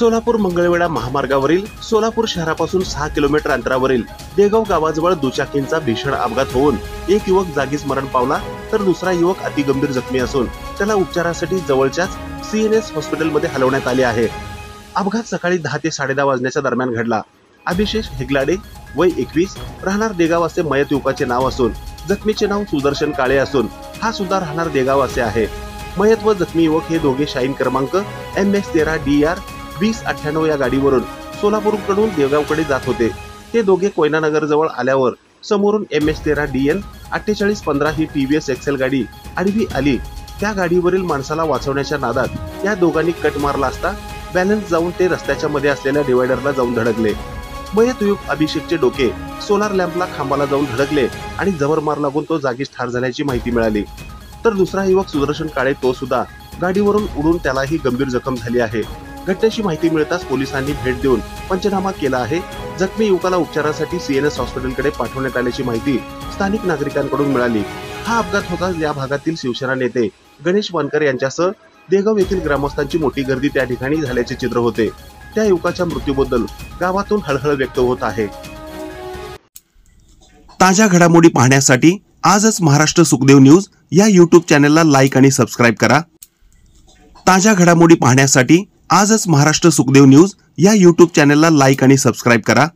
सोलापूर मंगळवेढा महामार्गावरील सोलापूर शहरापासून 6 किलोमीटर अंतरावरील देगाव गावाजवळ दुचाकींचा भीषण अपघात होऊन एक युवक जागीच मरण पावला तर दुसरा युवक अतिगंभीर जखमी असून त्याला उपचारासाठी जवळच्याच सीएनएस हॉस्पिटलमध्ये हलवण्यात आले आहे। अपघात सकाळी 10 ते 10:30 वाजण्याच्या दरम्यान घडला। अभिषेक हेगलाडे वय 21 राहणार देगाव असे मयत युवकाचे नाव असून जखमीचे नाव सुदर्शन काळे असून हा सुद्धा राहणार देगाव असे आहे। मयत व जखमी युवक हे दोघे शाईन क्रमांक MS13 DR 2098 या गाडीवरून सोलापूरकडून देगावकडे जात होते। ते दोघे कोयनानगर जवळ आल्यावर समोरून MS13 DN 4815 ही TVS एक्सेल गाडी आडवी आली। त्या गाडीवरील माणसाला वाचवण्याच्या नादात या दोघांनी कट मारला असता बॅलन्स जाऊन ते रस्त्याच्या मध्ये असलेल्या डिवायडरला जाऊन धडकले। मयत युवक अभिषेकचे डोके सोलार लॅम्पला खांबाला जाऊन धडकले आणि जबर मार लागून तो जागीच ठार झाल्याची माहिती मिळाली। तर दुसरा युवक सुदर्शन काळे तो सुद्धा गाडीवरून उडून त्यालाही गंभीर जखम झाली आहे। घटनेची माहिती मिळताच पोलिसांनी भेट देऊन पंचनामा केला आहे। जखमी युवकाला उपचारासाठी सीएनएस हॉस्पिटलकडे पाठवण्यात आल्याची माहिती स्थानिक नागरिकांकडून मिळाली। हा अपघात होताच या भागातील शिवसेना नेते गणेश वानकर यांच्यासह देगाव येथील ग्रामस्थांची मोठी गर्दी त्या ठिकाणी झाल्याचे चित्र होते। त्या युवकाच्या मृत्यूबद्दल गावातून हळहळ व्यक्त होत आहे। ताज्या घडामोडी पाहण्यासाठी आजच महाराष्ट्र सुखदेव न्यूज या YouTube चॅनलला लाईक आणि सबस्क्राईब करा। ताज्या घडामोडी पाहण्यासाठी आजच महाराष्ट्र सुखदेव न्यूज या YouTube चॅनलला लाईक आणि सबस्क्राईब करा।